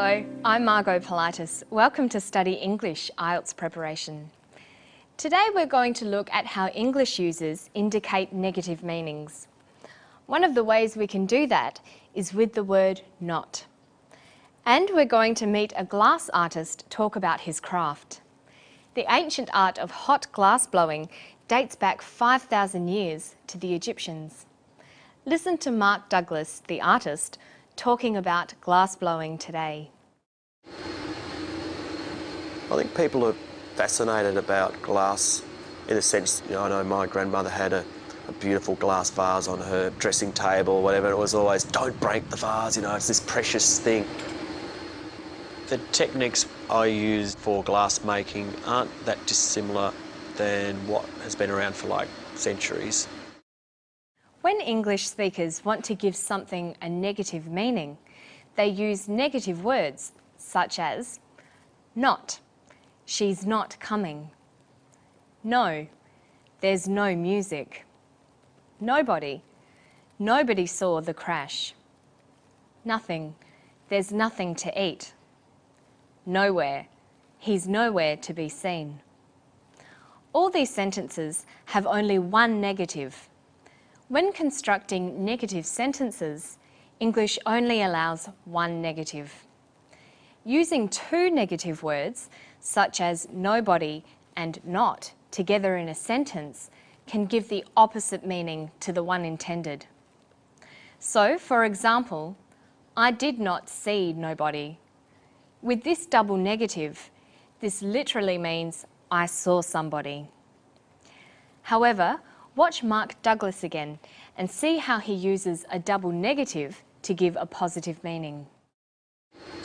Hello, I'm Margot Politis. Welcome to Study English IELTS Preparation. Today we're going to look at how English users indicate negative meanings. One of the ways we can do that is with the word not. And we're going to meet a glass artist talk about his craft. The ancient art of hot glass blowing dates back 5,000 years to the Egyptians. Listen to Mark Douglas, the artist, talking about glass blowing today. I think people are fascinated about glass in a sense, I know my grandmother had a beautiful glass vase on her dressing table or whatever. It was always, don't break the vase, it's this precious thing. The techniques I use for glass making aren't that dissimilar than what has been around for like centuries. When English speakers want to give something a negative meaning, they use negative words such as not, she's not coming, no, there's no music, nobody, nobody saw the crash, nothing, there's nothing to eat, nowhere, he's nowhere to be seen. All these sentences have only one negative. When constructing negative sentences, English only allows one negative. Using two negative words, such as nobody and not, together in a sentence can give the opposite meaning to the one intended. So, for example, I did not see nobody. With this double negative, this literally means I saw somebody. However, watch Mark Douglas again and see how he uses a double negative to give a positive meaning.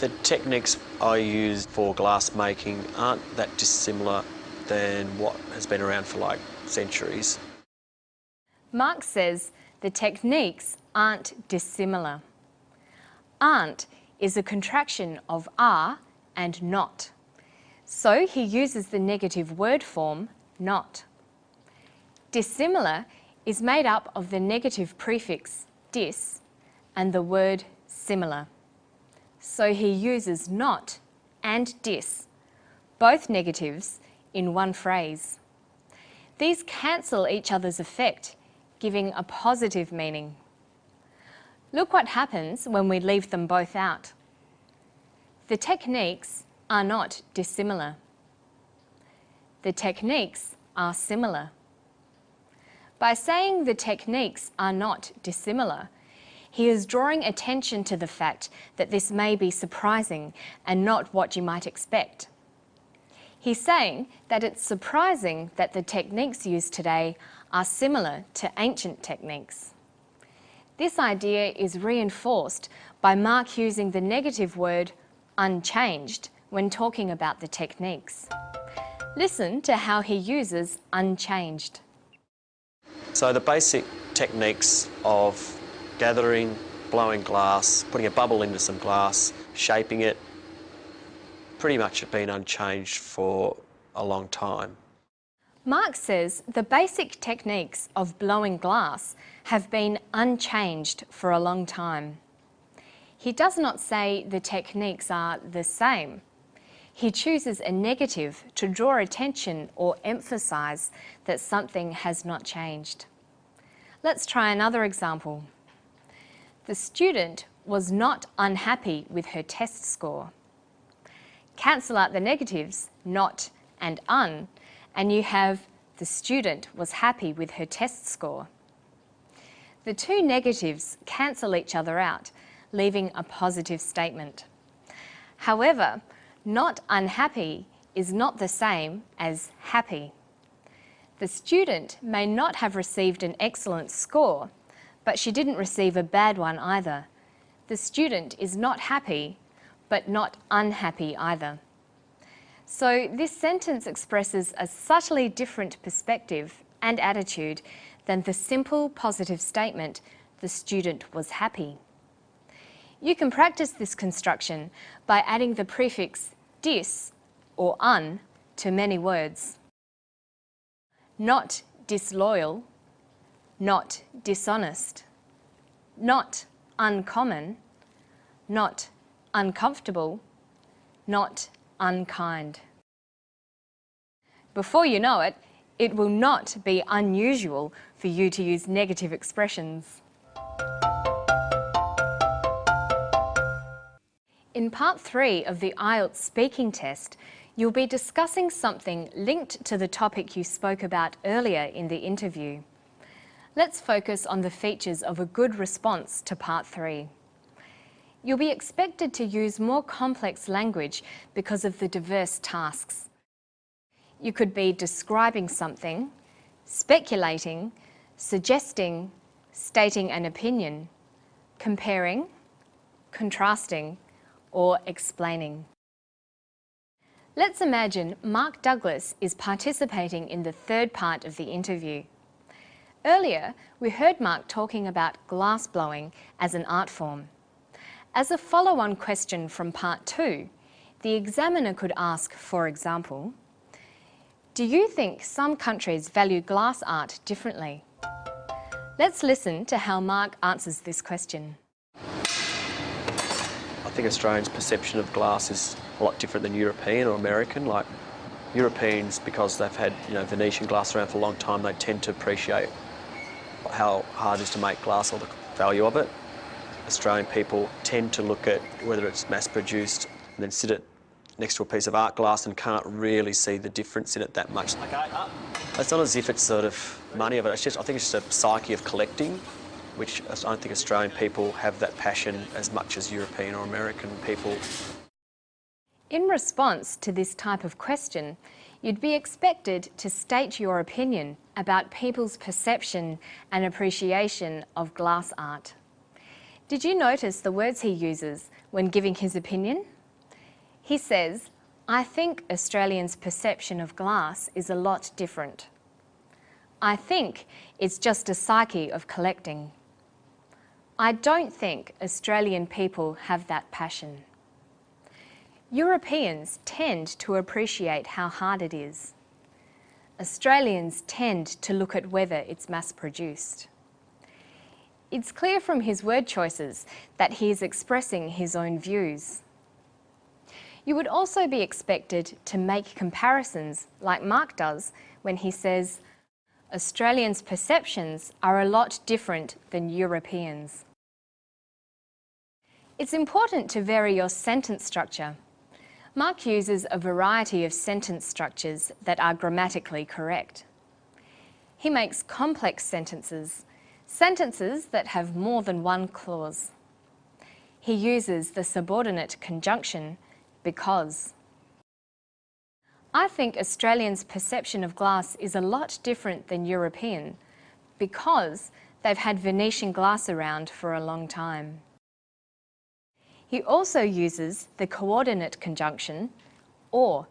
The techniques I use for glass making aren't that dissimilar than what has been around for like centuries. Mark says the techniques aren't dissimilar. Aren't is a contraction of are and not. So he uses the negative word form not. Dissimilar is made up of the negative prefix dis and the word similar. So he uses not and dis, both negatives, in one phrase. These cancel each other's effect, giving a positive meaning. Look what happens when we leave them both out. The techniques are not dissimilar. The techniques are similar. By saying the techniques are not dissimilar, he is drawing attention to the fact that this may be surprising and not what you might expect. He's saying that it's surprising that the techniques used today are similar to ancient techniques. This idea is reinforced by Mark using the negative word unchanged when talking about the techniques. Listen to how he uses unchanged. So the basic techniques of gathering, blowing glass, putting a bubble into some glass, shaping it, pretty much have been unchanged for a long time. Mark says the basic techniques of blowing glass have been unchanged for a long time. He does not say the techniques are the same. He chooses a negative to draw attention or emphasise that something has not changed. Let's try another example. The student was not unhappy with her test score. Cancel out the negatives, not and un, and you have the student was happy with her test score. The two negatives cancel each other out, leaving a positive statement. However, not unhappy is not the same as happy. The student may not have received an excellent score, but she didn't receive a bad one either. The student is not happy, but not unhappy either. So this sentence expresses a subtly different perspective and attitude than the simple positive statement, the student was happy. You can practice this construction by adding the prefix dis or un to many words. Not disloyal, not dishonest, not uncommon, not uncomfortable, not unkind. Before you know it, it will not be unusual for you to use negative expressions. In part 3 of the IELTS speaking test, you'll be discussing something linked to the topic you spoke about earlier in the interview. Let's focus on the features of a good response to part 3. You'll be expected to use more complex language because of the diverse tasks. You could be describing something, speculating, suggesting, stating an opinion, comparing, contrasting, or explaining. Let's imagine Mark Douglas is participating in the third part of the interview. Earlier, we heard Mark talking about glass blowing as an art form. As a follow-on question from part 2, the examiner could ask, for example, do you think some countries value glass art differently? Let's listen to how Mark answers this question. I think Australians' perception of glass is a lot different than European or American. Like Europeans, because they've had Venetian glass around for a long time, they tend to appreciate how hard it is to make glass or the value of it. Australian people tend to look at whether it's mass-produced and then sit it next to a piece of art glass and can't really see the difference in it that much. Okay, it's not as if it's sort of money of it. It's just, I think it's just a psyche of collecting, which I don't think Australian people have that passion as much as European or American people. In response to this type of question, you'd be expected to state your opinion about people's perception and appreciation of glass art. Did you notice the words he uses when giving his opinion? He says, I think Australians' perception of glass is a lot different. I think it's just a psyche of collecting. I don't think Australian people have that passion. Europeans tend to appreciate how hard it is. Australians tend to look at whether it's mass-produced. It's clear from his word choices that he is expressing his own views. You would also be expected to make comparisons like Mark does when he says, Australians' perceptions are a lot different than Europeans. It's important to vary your sentence structure. Mark uses a variety of sentence structures that are grammatically correct. He makes complex sentences, sentences that have more than one clause. He uses the subordinate conjunction because. I think Australians' perception of glass is a lot different than European because they've had Venetian glass around for a long time. He also uses the coordinate conjunction or.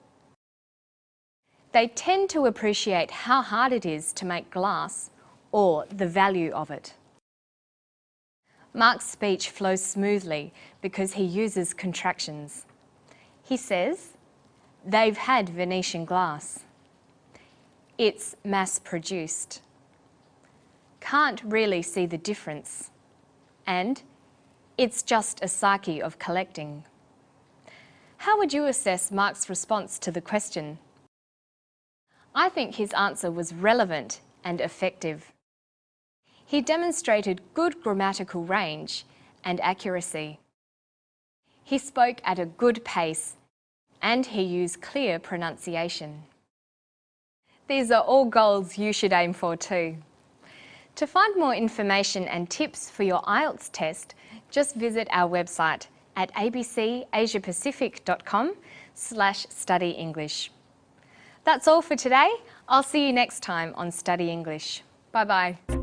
They tend to appreciate how hard it is to make glass or the value of it. Mark's speech flows smoothly because he uses contractions. He says, they've had Venetian glass. It's mass-produced. Can't really see the difference. And it's just a psyche of collecting. How would you assess Mark's response to the question? I think his answer was relevant and effective. He demonstrated good grammatical range and accuracy. He spoke at a good pace and he used clear pronunciation. These are all goals you should aim for too. To find more information and tips for your IELTS test, just visit our website at abcasiapacific.com/study English. That's all for today. I'll see you next time on Study English. Bye-bye.